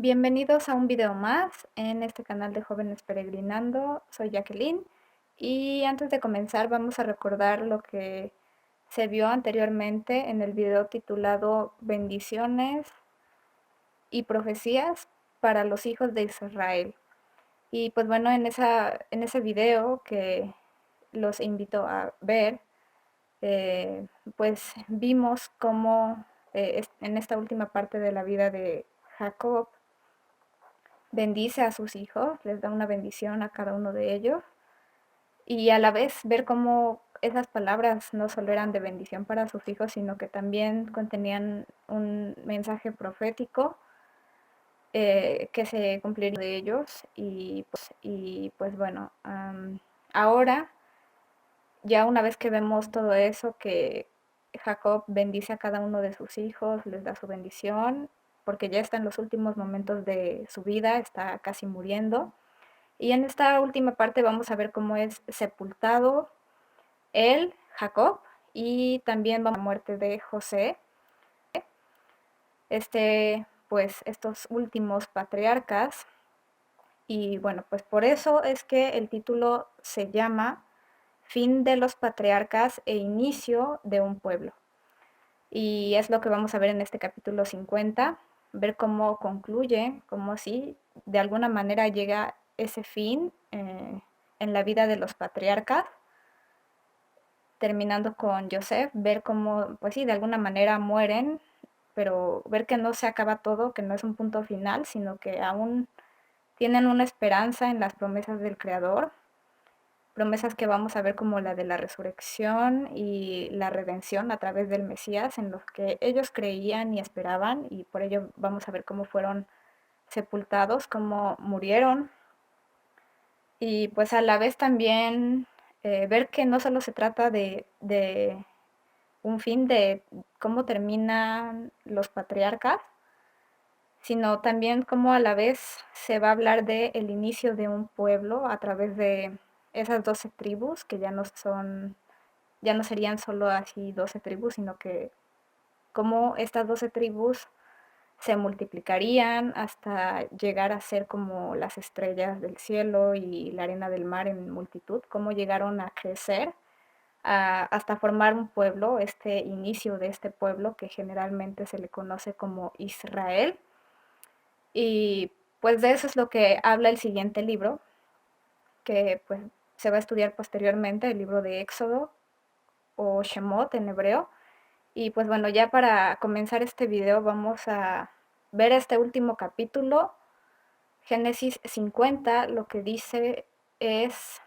Bienvenidos a un video más en este canal de Jóvenes Peregrinando. Soy Jacqueline y antes de comenzar vamos a recordar lo que se vio anteriormente en el video titulado Bendiciones y profecías para los hijos de Israel. Y pues bueno, en ese video que los invito a ver, eh, pues vimos cómo en esta última parte de la vida de Jacob bendice a sus hijos, les da una bendición a cada uno de ellos y a la vez ver cómo esas palabras no solo eran de bendición para sus hijos, sino que también contenían un mensaje profético que se cumpliría de ellos y pues bueno, ahora ya una vez que vemos todo eso, que Jacob bendice a cada uno de sus hijos, les da su bendición, porque ya está en los últimos momentos de su vida, está casi muriendo. Y en esta última parte vamos a ver cómo es sepultado él, Jacob, y también vamos a ver la muerte de José, pues estos últimos patriarcas. Y bueno, pues por eso es que el título se llama Fin de los patriarcas e inicio de un pueblo. Y es lo que vamos a ver en este capítulo 50, ver cómo concluye, cómo sí, de alguna manera llega ese fin en la vida de los patriarcas, terminando con Joseph, ver cómo, pues sí, de alguna manera mueren, pero ver que no se acaba todo, que no es un punto final, sino que aún tienen una esperanza en las promesas del Creador, promesas que vamos a ver como la de la resurrección y la redención a través del Mesías, en los que ellos creían y esperaban, y por ello vamos a ver cómo fueron sepultados, cómo murieron, y pues a la vez también ver que no solo se trata de un fin de cómo terminan los patriarcas, sino también cómo a la vez se va a hablar de el inicio de un pueblo a través de esas 12 tribus, que ya no serían solo así 12 tribus, sino que cómo estas 12 tribus se multiplicarían hasta llegar a ser como las estrellas del cielo y la arena del mar en multitud, cómo llegaron a crecer hasta formar un pueblo, este inicio de este pueblo que generalmente se le conoce como Israel. Y pues de eso es lo que habla el siguiente libro, que pues se va a estudiar posteriormente, el libro de Éxodo o Shemot en hebreo. Y pues bueno, ya para comenzar este video vamos a ver este último capítulo, Génesis 50, lo que dice es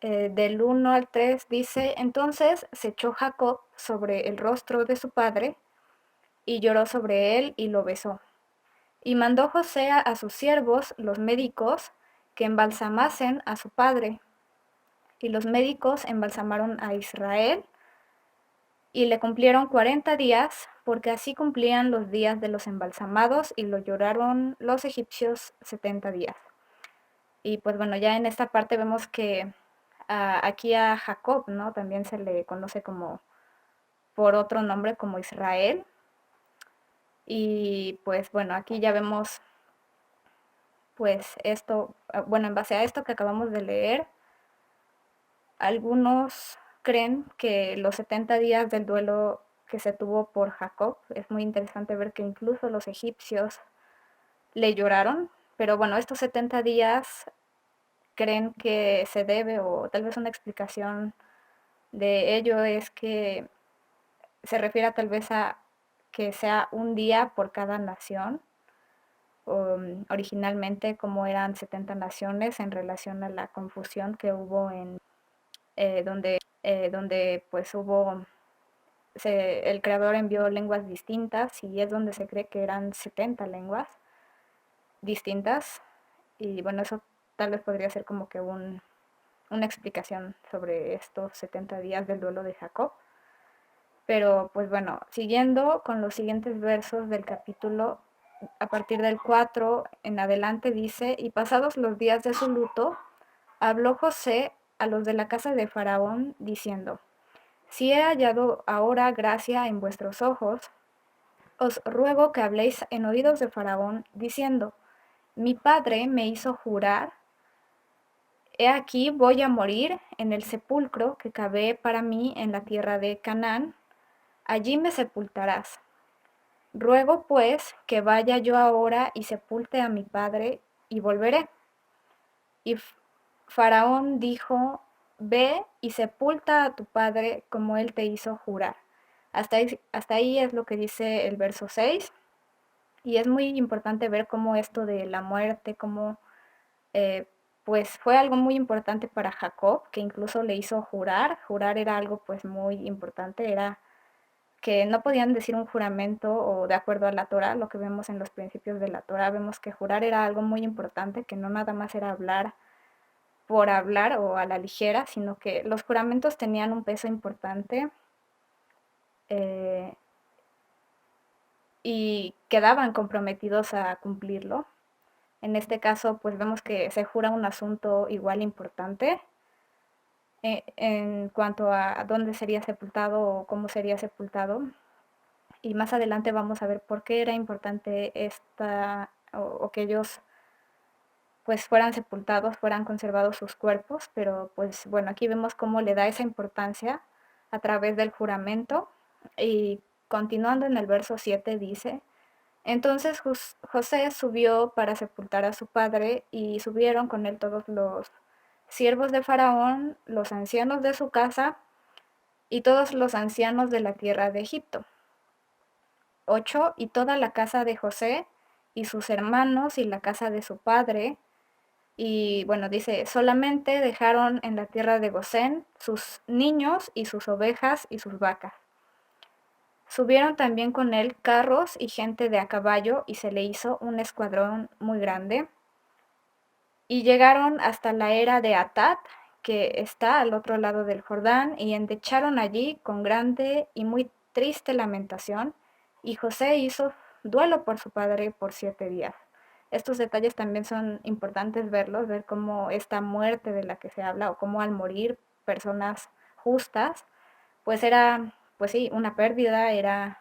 del 1 al 3, dice: entonces se echó Jacob sobre el rostro de su padre y lloró sobre él y lo besó. Y mandó José a sus siervos, los médicos, que embalsamasen a su padre. Y los médicos embalsamaron a Israel y le cumplieron 40 días, porque así cumplían los días de los embalsamados, y lo lloraron los egipcios 70 días. Y pues bueno, ya en esta parte vemos que aquí a Jacob, ¿no? También se le conoce como por otro nombre como Israel. Y pues bueno, aquí ya vemos pues esto, bueno, en base a esto que acabamos de leer, algunos creen que los 70 días del duelo que se tuvo por Jacob, es muy interesante ver que incluso los egipcios le lloraron, pero bueno, estos 70 días creen que se debe, o tal vez una explicación de ello es que se refiere tal vez a que sea un día por cada nación, originalmente como eran 70 naciones en relación a la confusión que hubo en donde pues el creador envió lenguas distintas, y es donde se cree que eran 70 lenguas distintas. Y bueno, eso tal vez podría ser como que una explicación sobre estos 70 días del duelo de Jacob. Pero pues bueno, siguiendo con los siguientes versos del capítulo, a partir del 4 en adelante dice: y pasados los días de su luto, habló José a los de la casa de Faraón, diciendo: si he hallado ahora gracia en vuestros ojos, os ruego que habléis en oídos de Faraón, diciendo, mi padre me hizo jurar, he aquí voy a morir en el sepulcro que cavé para mí en la tierra de Canaán, allí me sepultarás. Ruego pues que vaya yo ahora y sepulte a mi padre y volveré. Y Faraón dijo, ve y sepulta a tu padre como él te hizo jurar. Hasta ahí es lo que dice el verso 6. Y es muy importante ver cómo esto de la muerte, cómo eh, pues fue algo muy importante para Jacob, que incluso le hizo jurar. Jurar era algo pues muy importante, era que no podían decir un juramento o de acuerdo a la Torah, lo que vemos en los principios de la Torah, vemos que jurar era algo muy importante, que no nada más era hablar por hablar o a la ligera, sino que los juramentos tenían un peso importante eh, y quedaban comprometidos a cumplirlo. En este caso, pues vemos que se jura un asunto igual importante en cuanto a dónde sería sepultado o cómo sería sepultado. Y más adelante vamos a ver por qué era importante esta o que ellos pues fueran sepultados, fueran conservados sus cuerpos, pero pues bueno, aquí vemos cómo le da esa importancia a través del juramento. Y continuando en el verso 7 dice, entonces José subió para sepultar a su padre y subieron con él todos los siervos de Faraón, los ancianos de su casa y todos los ancianos de la tierra de Egipto. 8. Y toda la casa de José y sus hermanos y la casa de su padre. Y bueno, dice, solamente dejaron en la tierra de Gosén sus niños y sus ovejas y sus vacas. Subieron también con él carros y gente de a caballo y se le hizo un escuadrón muy grande. Y llegaron hasta la era de Atad, que está al otro lado del Jordán, y endecharon allí con grande y muy triste lamentación. Y José hizo duelo por su padre por 7 días. Estos detalles también son importantes verlos, ver cómo esta muerte de la que se habla o cómo al morir personas justas, pues era, pues sí, una pérdida, era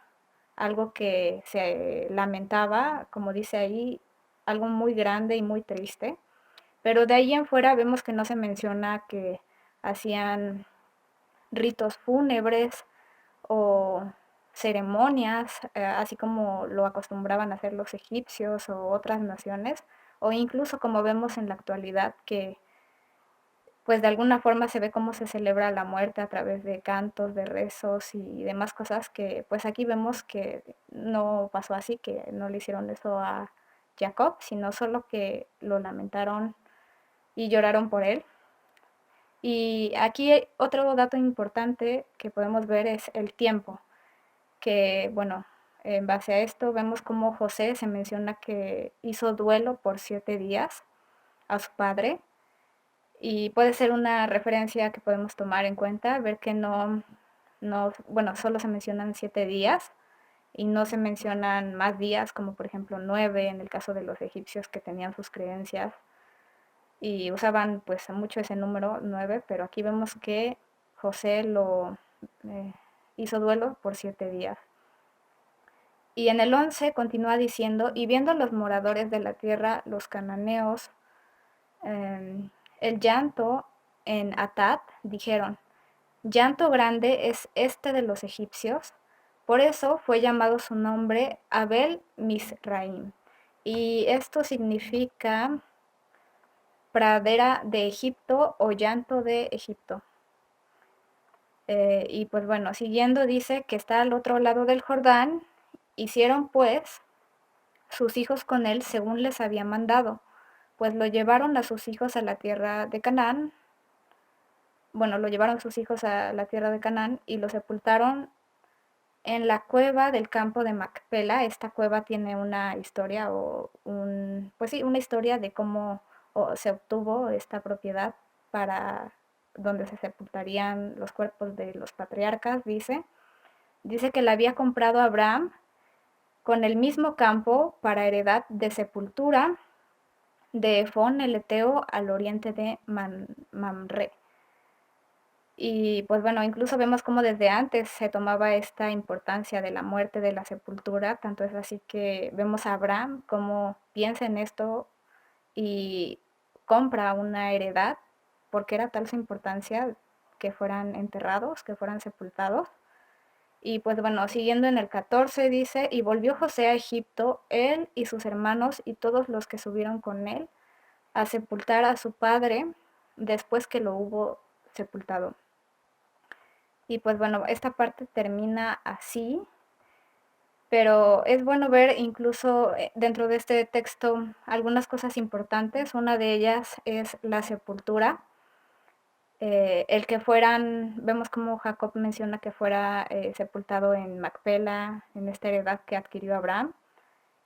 algo que se lamentaba, como dice ahí, algo muy grande y muy triste. Pero de ahí en fuera vemos que no se menciona que hacían ritos fúnebres o ceremonias, así como lo acostumbraban a hacer los egipcios o otras naciones, o incluso como vemos en la actualidad que pues de alguna forma se ve cómo se celebra la muerte a través de cantos, de rezos y demás cosas que pues aquí vemos que no pasó así, que no le hicieron eso a Jacob, sino solo que lo lamentaron y lloraron por él. Y aquí otro dato importante que podemos ver es el tiempo, que bueno, en base a esto vemos como José se menciona que hizo duelo por 7 días a su padre y puede ser una referencia que podemos tomar en cuenta, ver que bueno, solo se mencionan 7 días y no se mencionan más días, como por ejemplo 9 en el caso de los egipcios que tenían sus creencias y usaban pues mucho ese número 9, pero aquí vemos que José lo hizo duelo por 7 días. Y en el 11 continúa diciendo, y viendo los moradores de la tierra, los cananeos, el llanto en Atad, dijeron, llanto grande es este de los egipcios, por eso fue llamado su nombre Abel Misraim. Y esto significa pradera de Egipto o llanto de Egipto. Y pues bueno, siguiendo dice que está al otro lado del Jordán, hicieron pues sus hijos con él según les había mandado, pues lo llevaron a sus hijos a la tierra de Canaán, bueno, lo llevaron sus hijos a la tierra de Canaán y lo sepultaron en la cueva del campo de Macpela. Esta cueva tiene una historia pues sí, una historia de cómo se obtuvo esta propiedad para donde se sepultarían los cuerpos de los patriarcas, dice. Dice que la había comprado Abraham con el mismo campo para heredad de sepultura de Efón el Eteo al oriente de Mamre. Y pues bueno, incluso vemos cómo desde antes se tomaba esta importancia de la muerte, de la sepultura, tanto es así que vemos a Abraham cómo piensa en esto y compra una heredad, porque era tal su importancia que fueran enterrados, que fueran sepultados. Y pues bueno, siguiendo en el 14 dice, y volvió José a Egipto, él y sus hermanos y todos los que subieron con él, a sepultar a su padre después que lo hubo sepultado. Y pues bueno, esta parte termina así, pero es bueno ver incluso dentro de este texto algunas cosas importantes. Una de ellas es la sepultura. El que fueran, vemos como Jacob menciona que fuera sepultado en Macpela, en esta heredad que adquirió Abraham.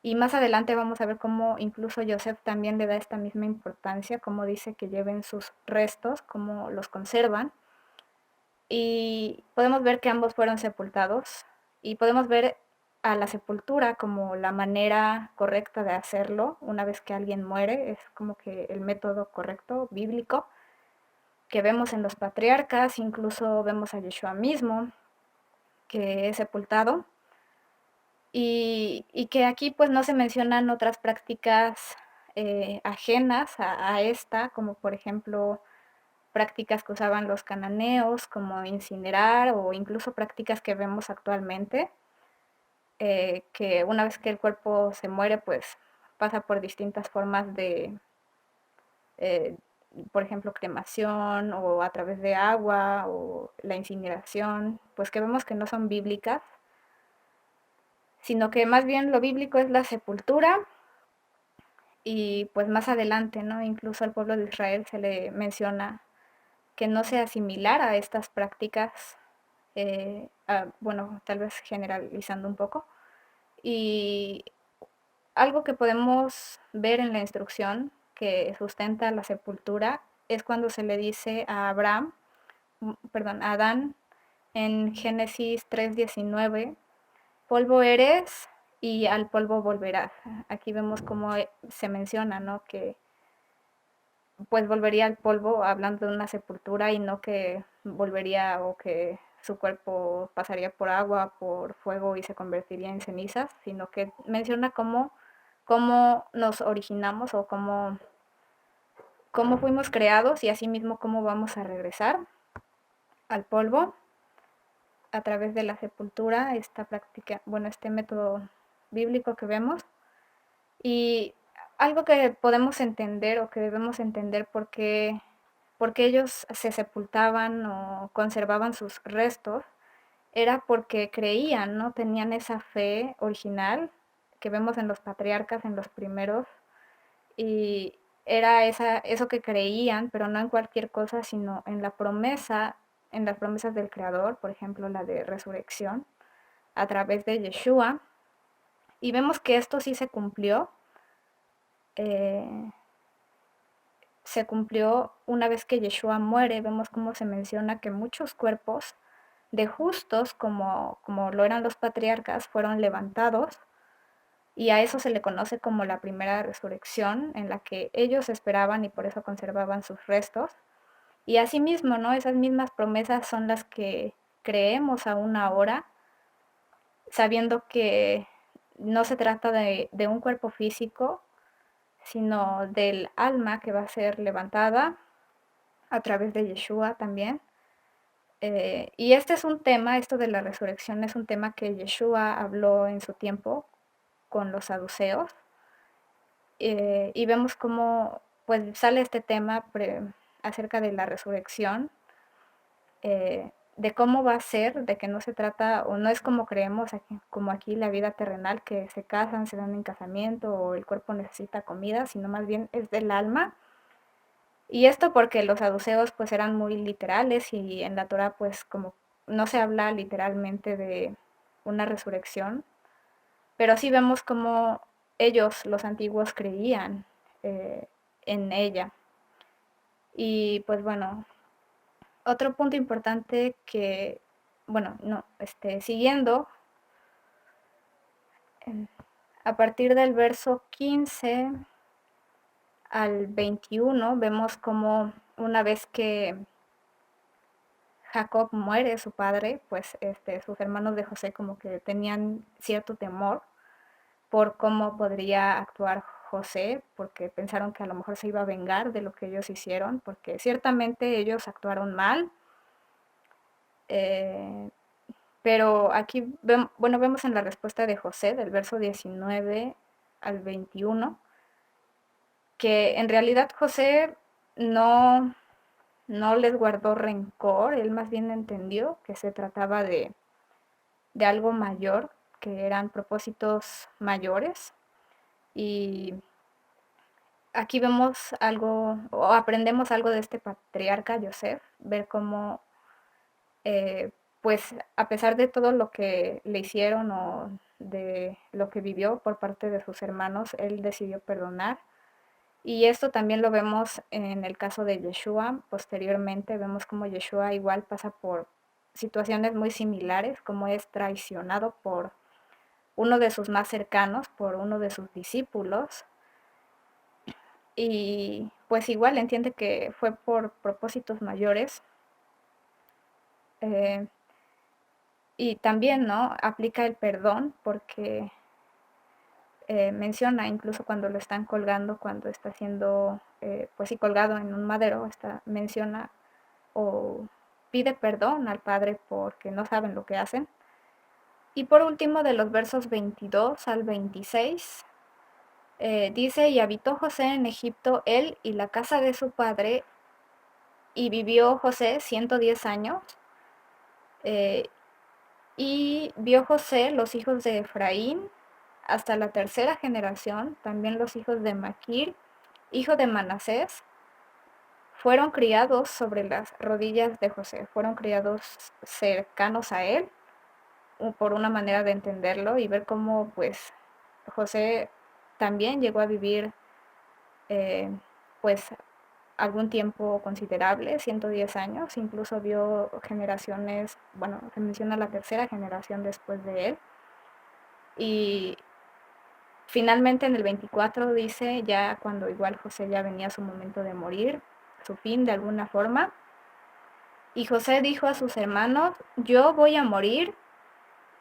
Y más adelante vamos a ver cómo incluso Joseph también le da esta misma importancia, como dice que lleven sus restos, cómo los conservan. Y podemos ver que ambos fueron sepultados y podemos ver a la sepultura como la manera correcta de hacerlo una vez que alguien muere, es como que el método correcto, bíblico, que vemos en los patriarcas, incluso vemos a Yeshua mismo, que es sepultado, y que aquí pues no se mencionan otras prácticas ajenas a esta, como por ejemplo prácticas que usaban los cananeos, como incinerar, o incluso prácticas que vemos actualmente, que una vez que el cuerpo se muere, pues pasa por distintas formas de, eh, por ejemplo, cremación o a través de agua o la incineración, pues que vemos que no son bíblicas, sino que más bien lo bíblico es la sepultura. Y pues más adelante, ¿no? Incluso al pueblo de Israel se le menciona que no sea similar a estas prácticas, bueno, tal vez generalizando un poco. Y algo que podemos ver en la instrucción que sustenta la sepultura es cuando se le dice a Abraham, perdón, a Adán en Génesis 3:19, polvo eres y al polvo volverás. Aquí vemos cómo se menciona, ¿no? Que pues volvería al polvo, hablando de una sepultura, y no que volvería o que su cuerpo pasaría por agua, por fuego y se convertiría en cenizas, sino que menciona cómo nos originamos o cómo fuimos creados y asimismo cómo vamos a regresar al polvo a través de la sepultura, esta práctica, bueno, este método bíblico que vemos. Y algo que podemos entender o que debemos entender porque ellos se sepultaban o conservaban sus restos, era porque creían, ¿no? Tenían esa fe original que vemos en los patriarcas, en los primeros, y era eso que creían, pero no en cualquier cosa, sino en la promesa, en las promesas del Creador, por ejemplo, la de resurrección, a través de Yeshua. Y vemos que esto sí eh, se cumplió una vez que Yeshua muere. Vemos cómo se menciona que muchos cuerpos de justos, como lo eran los patriarcas, fueron levantados, y a eso se le conoce como la primera resurrección, en la que ellos esperaban y por eso conservaban sus restos. Y asimismo, ¿no? Esas mismas promesas son las que creemos aún ahora, sabiendo que no se trata de un cuerpo físico, sino del alma que va a ser levantada a través de Yeshua también. Y este es un tema, esto de la resurrección es un tema que Yeshua habló en su tiempo con los saduceos, y vemos cómo pues sale este tema acerca de la resurrección, de cómo va a ser, de que no se trata o no es como creemos aquí, como aquí la vida terrenal, que se casan, se dan en casamiento o el cuerpo necesita comida, sino más bien es del alma. Y esto porque los saduceos pues eran muy literales, y en la Torah pues como no se habla literalmente de una resurrección, pero sí vemos como ellos, los antiguos, creían eh, en ella. Y pues bueno, otro punto importante que, bueno, no, siguiendo, a partir del verso 15 al 21, vemos como una vez que Jacob muere, su padre, pues sus hermanos de José como que tenían cierto temor por cómo podría actuar José, porque pensaron que a lo mejor se iba a vengar de lo que ellos hicieron, porque ciertamente ellos actuaron mal, eh, pero aquí bueno, vemos en la respuesta de José, del verso 19 al 21, que en realidad José no, no les guardó rencor, él más bien entendió que se trataba de algo mayor, que eran propósitos mayores. Y aquí vemos algo, o aprendemos algo de este patriarca Joseph, ver cómo, pues, a pesar de todo lo que le hicieron o de lo que vivió por parte de sus hermanos, él decidió perdonar. Y esto también lo vemos en el caso de Yeshua. Posteriormente vemos cómo Yeshua igual pasa por situaciones muy similares, como es traicionado por uno de sus más cercanos, por uno de sus discípulos. Y pues igual entiende que fue por propósitos mayores. eh, y también, ¿no? Aplica el perdón porque menciona incluso cuando lo están colgando, cuando está siendo, pues sí, colgado en un madero, menciona o pide perdón al Padre porque no saben lo que hacen. Y por último, de los versos 22 al 26, dice, y habitó José en Egipto, él y la casa de su padre, y vivió José 110 años, eh, y vio José los hijos de Efraín hasta la tercera generación, también los hijos de Maquir, hijo de Manasés, fueron criados sobre las rodillas de José, fueron criados cercanos a él, por una manera de entenderlo y ver cómo pues José también llegó a vivir eh, pues algún tiempo considerable, 110 años, incluso vio generaciones, bueno, se menciona la tercera generación después de él. Y finalmente en el 24 dice, ya cuando igual José ya venía su momento de morir, su fin de alguna forma, y José dijo a sus hermanos, yo voy a morir,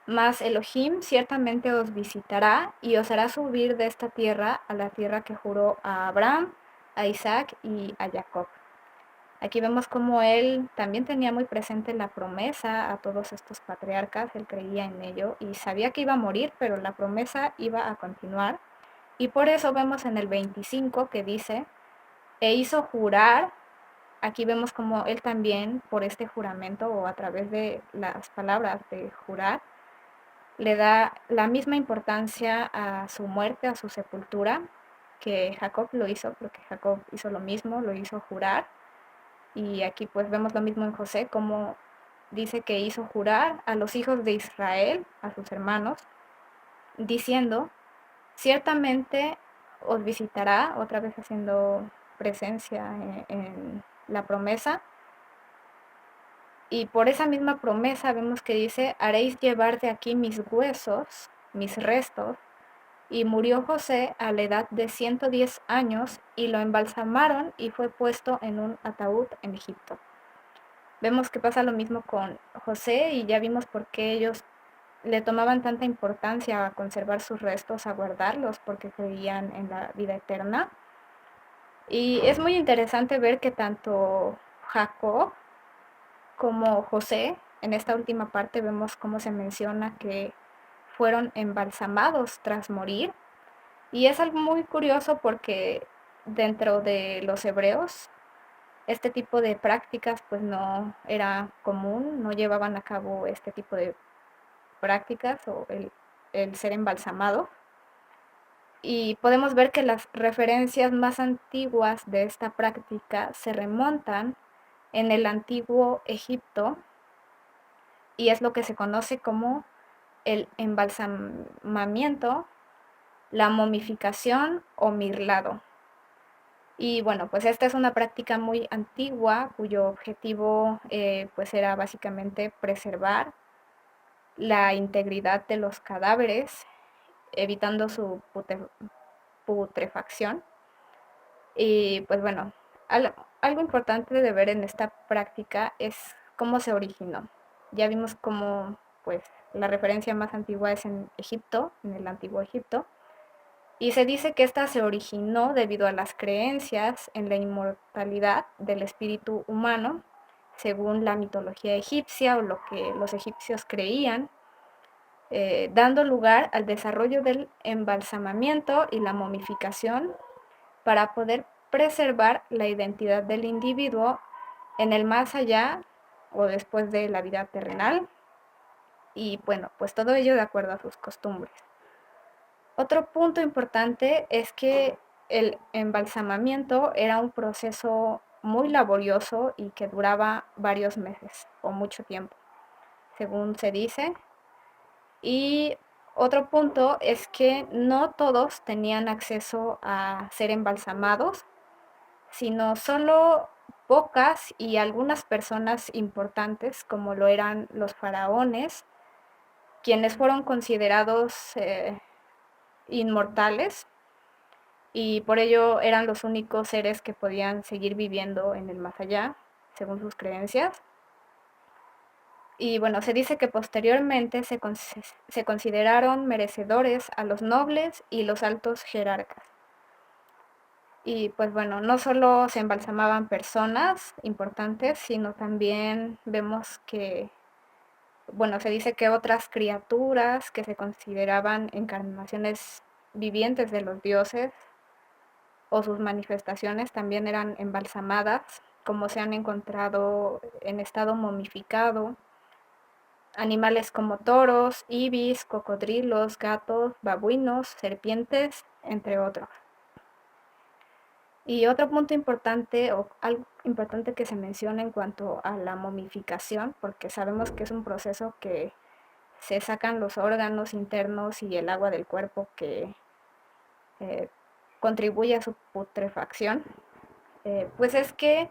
mas Elohim ciertamente os visitará y os hará subir de esta tierra a la tierra que juró a Abraham, a Isaac y a Jacob. Aquí vemos cómo él también tenía muy presente la promesa a todos estos patriarcas, él creía en ello y sabía que iba a morir, pero la promesa iba a continuar. Y por eso vemos en el 25 que dice, e hizo jurar, aquí vemos como él también por este juramento o a través de las palabras de jurar, le da la misma importancia a su muerte, a su sepultura, que Jacob lo hizo, porque Jacob hizo lo mismo, lo hizo jurar. Y aquí pues vemos lo mismo en José, como dice que hizo jurar a los hijos de Israel, a sus hermanos, diciendo, ciertamente os visitará, otra vez haciendo presencia en la promesa. Y por esa misma promesa vemos que dice, haréis llevar de aquí mis huesos, mis restos. Y murió José a la edad de 110 años y lo embalsamaron y fue puesto en un ataúd en Egipto. Vemos que pasa lo mismo con José y ya vimos por qué ellos le tomaban tanta importancia a conservar sus restos, a guardarlos, porque creían en la vida eterna. Y es muy interesante ver que tanto Jacob como José, en esta última parte vemos cómo se menciona que fueron embalsamados tras morir. Y es algo muy curioso porque dentro de los hebreos este tipo de prácticas pues no era común, no llevaban a cabo este tipo de prácticas o el ser embalsamado. Y podemos ver que las referencias más antiguas de esta práctica se remontan en el antiguo Egipto y es lo que se conoce como el embalsamamiento, la momificación o mirlado. Y bueno, pues esta es una práctica muy antigua cuyo objetivo pues era básicamente preservar la integridad de los cadáveres, evitando su putrefacción. Y pues bueno, algo importante de ver en esta práctica es cómo se originó. Ya vimos cómo, pues, la referencia más antigua es en Egipto, en el antiguo Egipto, y se dice que esta se originó debido a las creencias en la inmortalidad del espíritu humano, según la mitología egipcia o lo que los egipcios creían, dando lugar al desarrollo del embalsamamiento y la momificación para poder preservar la identidad del individuo en el más allá o después de la vida terrenal. Y bueno, pues todo ello de acuerdo a sus costumbres. Otro punto importante es que el embalsamamiento era un proceso muy laborioso y que duraba varios meses o mucho tiempo, según se dice. Y otro punto es que no todos tenían acceso a ser embalsamados, sino solo pocas y algunas personas importantes, como lo eran los faraones, quienes fueron considerados inmortales y por ello eran los únicos seres que podían seguir viviendo en el más allá, según sus creencias. Y bueno, se dice que posteriormente se consideraron merecedores a los nobles y los altos jerarcas. Y pues bueno, no solo se embalsamaban personas importantes, sino también vemos que, bueno, se dice que otras criaturas que se consideraban encarnaciones vivientes de los dioses o sus manifestaciones también eran embalsamadas, como se han encontrado en estado momificado. Animales como toros, ibis, cocodrilos, gatos, babuinos, serpientes, entre otros. Y otro punto importante o algo importante que se menciona en cuanto a la momificación, porque sabemos que es un proceso que se sacan los órganos internos y el agua del cuerpo que eh, contribuye a su putrefacción, pues es que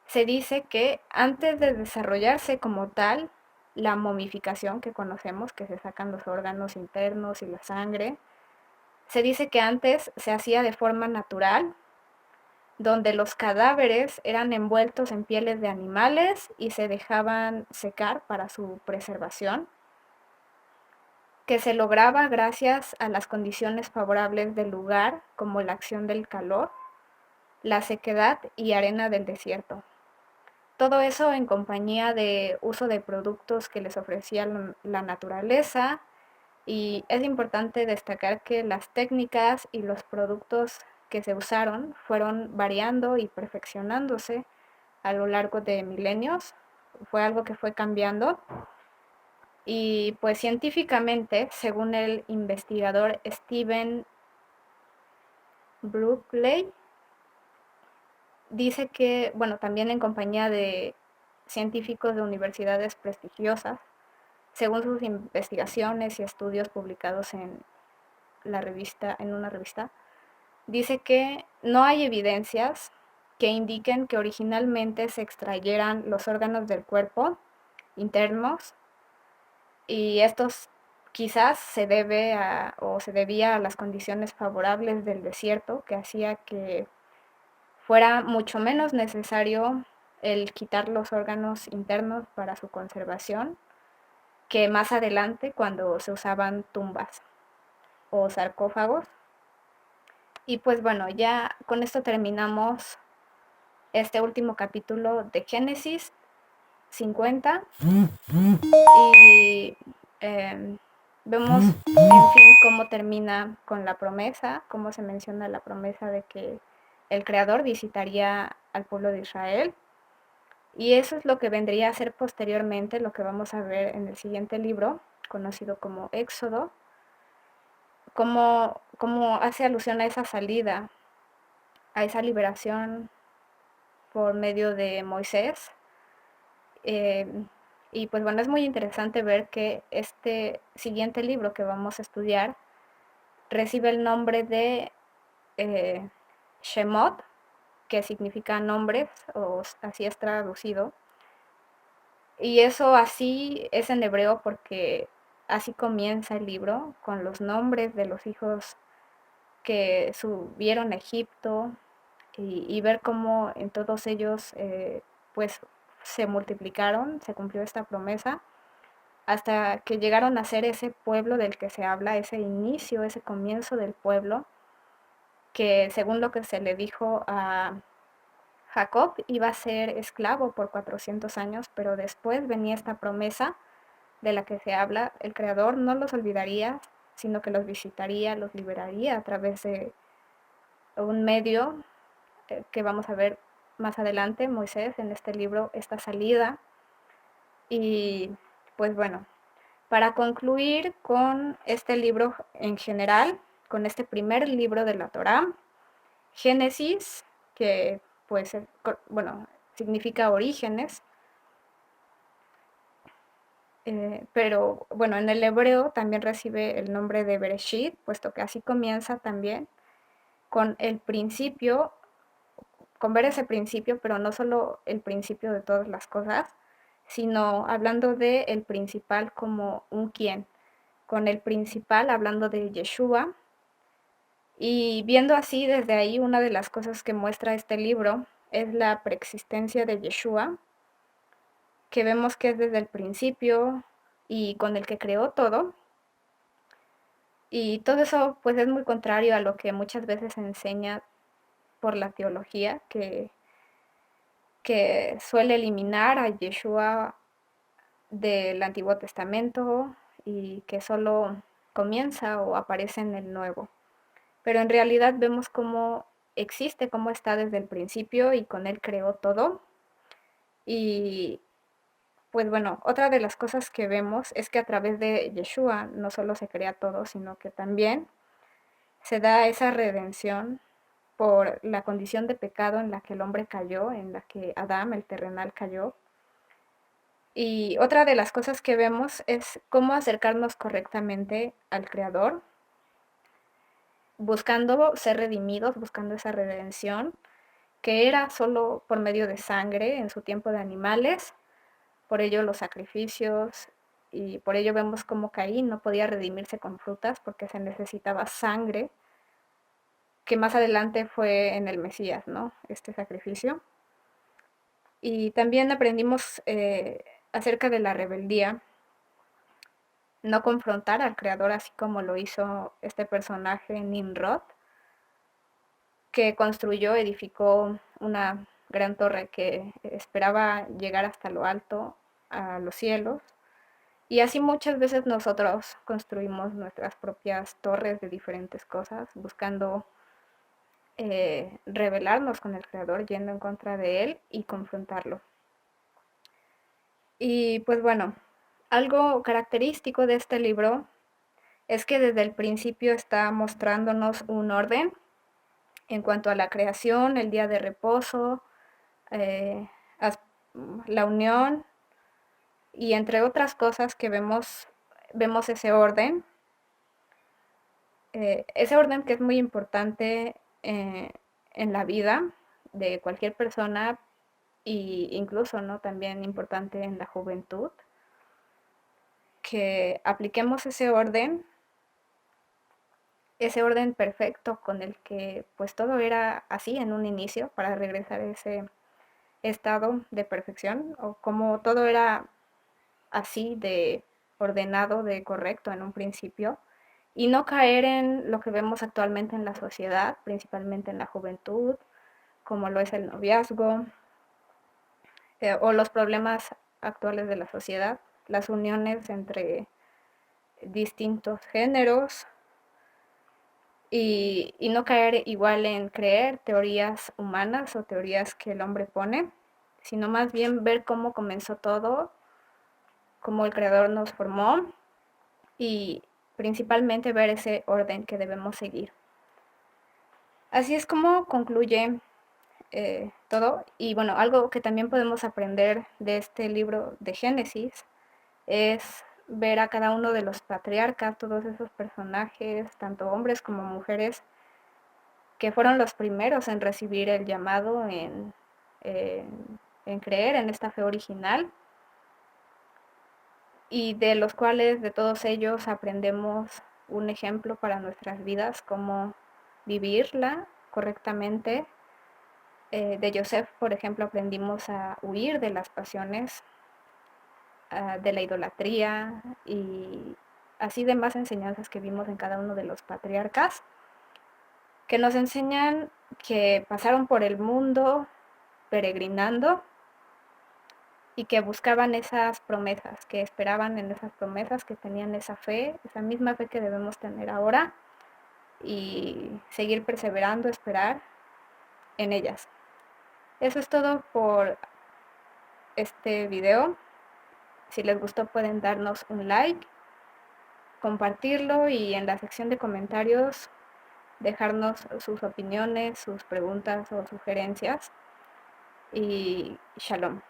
se dice que antes de desarrollarse como tal la momificación que conocemos, que se sacan los órganos internos y la sangre, se dice que antes se hacía de forma natural, donde los cadáveres eran envueltos en pieles de animales y se dejaban secar para su preservación, que se lograba gracias a las condiciones favorables del lugar, como la acción del calor, la sequedad y arena del desierto. Todo eso en compañía de uso de productos que les ofrecía la naturaleza, y es importante destacar que las técnicas y los productos que se usaron fueron variando y perfeccionándose a lo largo de milenios. Fue algo que fue cambiando y pues científicamente, según el investigador Stephen Brookley, dice que, bueno, también en compañía de científicos de universidades prestigiosas, según sus investigaciones y estudios publicados en en una revista, dice que no hay evidencias que indiquen que originalmente se extrayeran los órganos del cuerpo internos, y estos quizás se debe o se debía a las condiciones favorables del desierto, que hacía que fuera mucho menos necesario el quitar los órganos internos para su conservación que más adelante cuando se usaban tumbas o sarcófagos. Y pues bueno, ya con esto terminamos este último capítulo de Génesis 50 y vemos en fin cómo termina con la promesa, cómo se menciona la promesa de que el Creador visitaría al pueblo de Israel. Y eso es lo que vendría a ser posteriormente lo que vamos a ver en el siguiente libro, conocido como Éxodo, cómo hace alusión a esa salida, a esa liberación por medio de Moisés. Eh, y pues bueno, es muy interesante ver que este siguiente libro que vamos a estudiar recibe el nombre de eh, Shemot, que significa nombres, o así es traducido. Y eso así es en hebreo porque así comienza el libro, con los nombres de los hijos que subieron a Egipto y ver cómo en todos ellos pues se multiplicaron, se cumplió esta promesa, hasta que llegaron a ser ese pueblo del que se habla, ese inicio, ese comienzo del pueblo, que según lo que se le dijo a Jacob, iba a ser esclavo por 400 años, pero después venía esta promesa de la que se habla, el Creador no los olvidaría, sino que los visitaría, los liberaría a través de un medio que vamos a ver más adelante, Moisés, en este libro, esta salida. Y pues bueno, para concluir con este libro en general, con este primer libro de la Torá, Génesis, que pues, bueno, significa orígenes, pero bueno, en el hebreo también recibe el nombre de Bereshit, puesto que así comienza también con el principio, con ver ese principio, pero no solo el principio de todas las cosas, sino hablando de el principal como un quién, con el principal hablando de Yeshua, y viendo así desde ahí una de las cosas que muestra este libro es la preexistencia de Yeshua, que vemos que es desde el principio y con el que creó todo. Y todo eso pues es muy contrario a lo que muchas veces se enseña por la teología, que suele eliminar a Yeshua del Antiguo Testamento y que solo comienza o aparece en el Nuevo. Pero en realidad vemos cómo existe, cómo está desde el principio y con él creó todo. Y pues bueno, otra de las cosas que vemos es que a través de Yeshua no solo se crea todo, sino que también se da esa redención por la condición de pecado en la que el hombre cayó, en la que Adán, el terrenal, cayó. Y otra de las cosas que vemos es cómo acercarnos correctamente al Creador, buscando ser redimidos, buscando esa redención, que era solo por medio de sangre en su tiempo de animales, por ello los sacrificios, y por ello vemos cómo Caín no podía redimirse con frutas porque se necesitaba sangre, que más adelante fue en el Mesías, ¿no? Este sacrificio. Y también aprendimos acerca de la rebeldía, no confrontar al creador así como lo hizo este personaje Nimrod, que construyó, edificó una gran torre que esperaba llegar hasta lo alto, a los cielos. Y así muchas veces nosotros construimos nuestras propias torres de diferentes cosas, buscando rebelarnos con el creador, yendo en contra de él y confrontarlo. Y pues bueno, algo característico de este libro es que desde el principio está mostrándonos un orden en cuanto a la creación, el día de reposo, eh, la unión y entre otras cosas que vemos ese orden que es muy importante en la vida de cualquier persona e incluso, ¿no?, también importante en la juventud, que apliquemos ese orden perfecto con el que pues todo era así en un inicio para regresar a ese estado de perfección, o como todo era así de ordenado, de correcto en un principio, y no caer en lo que vemos actualmente en la sociedad, principalmente en la juventud, como lo es el noviazgo, o los problemas actuales de la sociedad, las uniones entre distintos géneros, y no caer igual en creer teorías humanas o teorías que el hombre pone, sino más bien ver cómo comenzó todo, cómo el creador nos formó y principalmente ver ese orden que debemos seguir. Así es como concluye todo. Y bueno, algo que también podemos aprender de este libro de Génesis es ver a cada uno de los patriarcas, todos esos personajes, tanto hombres como mujeres, que fueron los primeros en recibir el llamado, en creer en esta fe original, y de los cuales, de todos ellos, aprendemos un ejemplo para nuestras vidas, cómo vivirla correctamente, De Joseph, por ejemplo, aprendimos a huir de las pasiones, de la idolatría y así demás enseñanzas que vimos en cada uno de los patriarcas, que nos enseñan que pasaron por el mundo peregrinando y que buscaban esas promesas, que esperaban en esas promesas, que tenían esa misma fe que debemos tener ahora y seguir perseverando, esperar en ellas. Eso es todo por este video. Si les gustó pueden darnos un like, compartirlo y en la sección de comentarios dejarnos sus opiniones, sus preguntas o sugerencias. Y shalom.